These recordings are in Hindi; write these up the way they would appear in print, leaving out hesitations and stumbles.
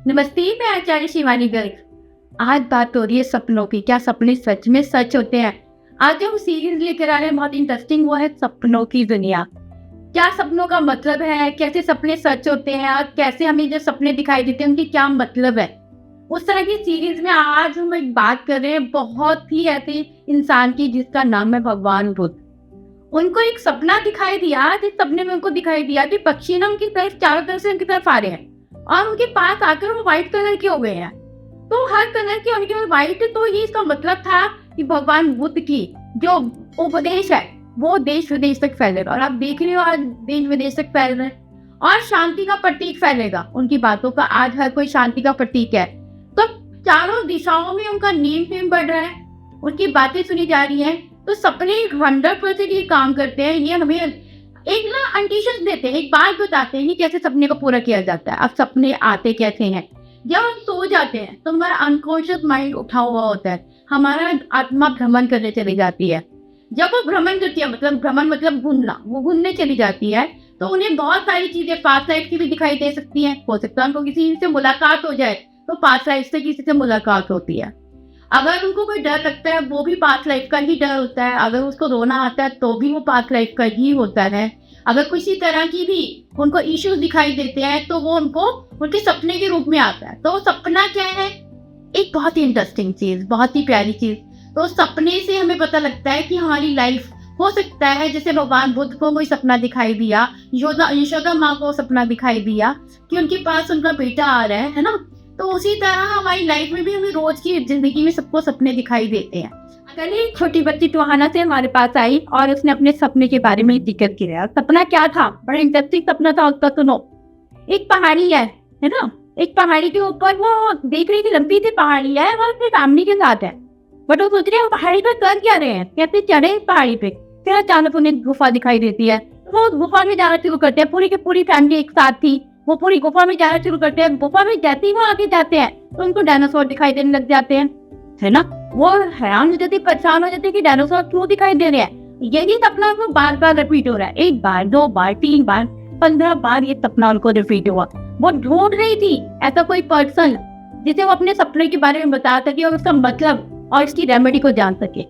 नमस्ते, मैं आचार्य शिवानी गर्ग। आज बात हो रही है सपनों की। क्या सपने सच में सच होते हैं? आज जो हम सीरीज लेकर आ रहे हैं बहुत इंटरेस्टिंग, वो है सपनों की दुनिया। क्या सपनों का मतलब है, कैसे सपने सच होते हैं और कैसे हमें जो सपने दिखाई देते हैं उनकी क्या मतलब है, उस तरह की सीरीज में आज हम एक बात कर रहे हैं बहुत ही ऐसे इंसान की जिसका नाम है भगवान बुद्ध। उनको एक सपना दिखाई दिया, जिस सपने में उनको दिखाई दिया कि पक्षी ना उनकी तरफ चारों तरफ से उनकी तरफ आ रहे हैं और उनके पास आकर वो व्हाइट कलर के हो गए हैं। तो हर कलर के उनके व्हाइट, तो ये इसका मतलब था कि भगवान बुद्ध की जो उपदेश है वो देश विदेश तक फैलेगा। और आप देख रहे हो आज देश विदेश तक फैल रहा है और शांति का प्रतीक फैलेगा। उनकी बातों का आज हर कोई शांति का प्रतीक है। तो चारों दिशाओं में उनका नेम फेम बढ़ रहा है, उनकी बातें सुनी जा रही हैं। तो सपने 100% ये काम करते हैं। ये हमें एक ना अंटिशन देते हैं, एक बात बताते हैं कि कैसे सपने को पूरा किया जाता है। अब सपने आते कैसे हैं? जब हम सो जाते हैं तो हमारा अनकॉन्शियस माइंड उठा हुआ होता है, हमारा आत्मा भ्रमण करने चली जाती है। जब वो भ्रमण करती है, भ्रमण मतलब घूमना, वो घूमने चली जाती है तो उन्हें बहुत सारी चीजें पास्ट लाइफ की भी दिखाई दे सकती हैं। हो सकता है उनको किसी से मुलाकात हो जाए तो पास्ट लाइफ से किसी से मुलाकात होती है। अगर उनको कोई डर लगता है वो भी पास्ट लाइफ का ही डर होता है। अगर उसको रोना आता है तो भी वो पास्ट लाइफ का ही होता है। अगर किसी तरह की भी उनको इश्यूज दिखाई देते हैं तो वो उनको उनके सपने के रूप में आता है। तो सपना क्या है? एक बहुत ही इंटरेस्टिंग चीज, बहुत ही प्यारी चीज। तो सपने से हमें पता लगता है कि हमारी लाइफ हो सकता है जैसे भगवान बुद्ध को कोई सपना दिखाई दिया, यशोदा माँ को सपना दिखाई दिया कि उनके पास उनका बेटा आ रहा है ना। तो उसी तरह हमारी लाइफ में भी हमें रोज की जिंदगी में सबको सपने दिखाई देते हैं। कल एक छोटी बच्ची टोहाना से हमारे पास आई और उसने अपने सपने के बारे में जिक्र किया। सपना क्या था? बड़ा इंटरेस्टिंग सपना था उसका। सुनो, एक पहाड़ी है ना, एक पहाड़ी के ऊपर वो देख रही थी, लंबी सी पहाड़ी है, वो अपनी फैमिली के साथ है। बट वो सोच रहे हैं पहाड़ी पर कर क्या रहे हैं, कैसे चढ़े इस पहाड़ी पे। फिर अचानक उन्हें गुफा दिखाई देती है। वो गुफा में जाना शुरू करते हैं, पूरी की पूरी फैमिली एक साथ थी। वो पूरी गुफा में जाना शुरू करते हैं। गुफा में जैसे ही वो आगे जाते हैं तो उनको डायनासोर दिखाई देने लग जाते हैं, है ना। वो हैरान हो जाती, परेशान हो जाती कि डायनासोर क्यों दिखाई दे रहे हैं। यही सपना उनको बार बार रिपीट हो रहा है, 1 बार 2 बार 3 बार 15 बार ये सपना उनको रिपीट हुआ। वो ढूंढ रही थी ऐसा कोई पर्सन जिसे वो अपने सपने के बारे में बता सके और उसका मतलब और इसकी रेमेडी को जान सके।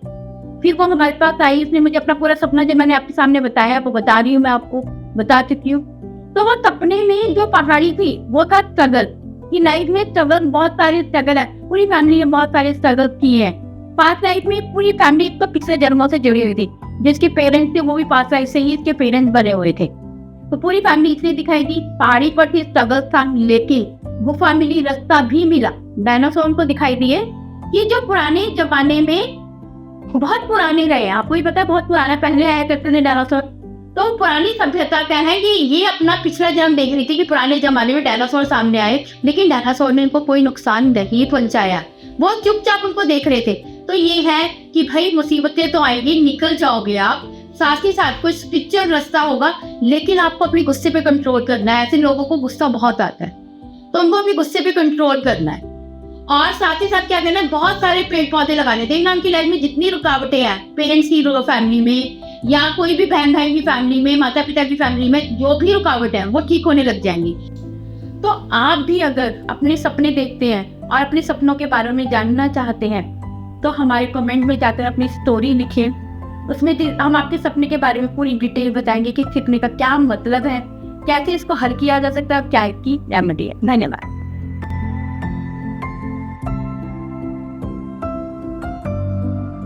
फिर वो हमारे पास आई, उसने मुझे अपना पूरा सपना जो मैंने आपके सामने बताया वो बता रही हूँ, मैं आपको बता चुकी हूँ। तो वो सपने में जो पहाड़ी थी वो था स्ट्रगल की। लाइफ में स्ट्रगल, बहुत सारे स्ट्रगल है। पूरी फैमिली ने बहुत सारे स्ट्रगल किए हैं। पास्ट लाइफ में पूरी फैमिली तो पिछले जन्मों से जुड़ी हुई थी। जिसके पेरेंट्स थे वो भी पास्ट लाइफ से ही इसके पेरेंट्स बने हुए थे। तो पूरी फैमिली इसलिए दिखाई दी। पहाड़ी पर थी, स्ट्रगल था, लेकिन गुफा मिली, रास्ता भी मिला। डायनासोर को दिखाई दिए कि जो पुराने जमाने में बहुत पुराने रहे, आपको ही पता है बहुत पुराना पहले आया करते थे डायनासोर। तो पुरानी सभ्यता क्या है कि ये अपना पिछला जन्म देख रही थी कि पुराने जमाने में डायनासोर सामने आए, लेकिन डायनासोर ने इनको कोई नुकसान नहीं पहुंचाया। वो चुपचाप उनको देख रहे थे। तो ये है कि भाई मुसीबतें तो आएगी, निकल जाओगे आप, साथ ही साथ कुछ पिक्चर रास्ता होगा, लेकिन आपको अपने गुस्से पे कंट्रोल करना है। ऐसे लोगों को गुस्सा बहुत आता है तो उनको अपने गुस्से पे कंट्रोल करना है। और साथ ही साथ क्या करना है, बहुत सारे पेड़ पौधे लगाने। देखना उनकी लाइफ में जितनी रुकावटें हैं, पेरेंट्स की फैमिली में या कोई भी बहन भाई की फैमिली में, माता पिता की फैमिली में जो भी रुकावट है वो ठीक होने लग जाएंगी। तो आप भी अगर अपने सपने देखते हैं और अपने सपनों के बारे में जानना चाहते हैं तो हमारे कमेंट में जाकर अपनी स्टोरी लिखें। उसमें हम आपके सपने के बारे में पूरी डिटेल बताएंगे कि सपने का क्या मतलब है, कैसे इसको हल किया जा सकता है, क्या इसकी रेमेडी है। धन्यवाद।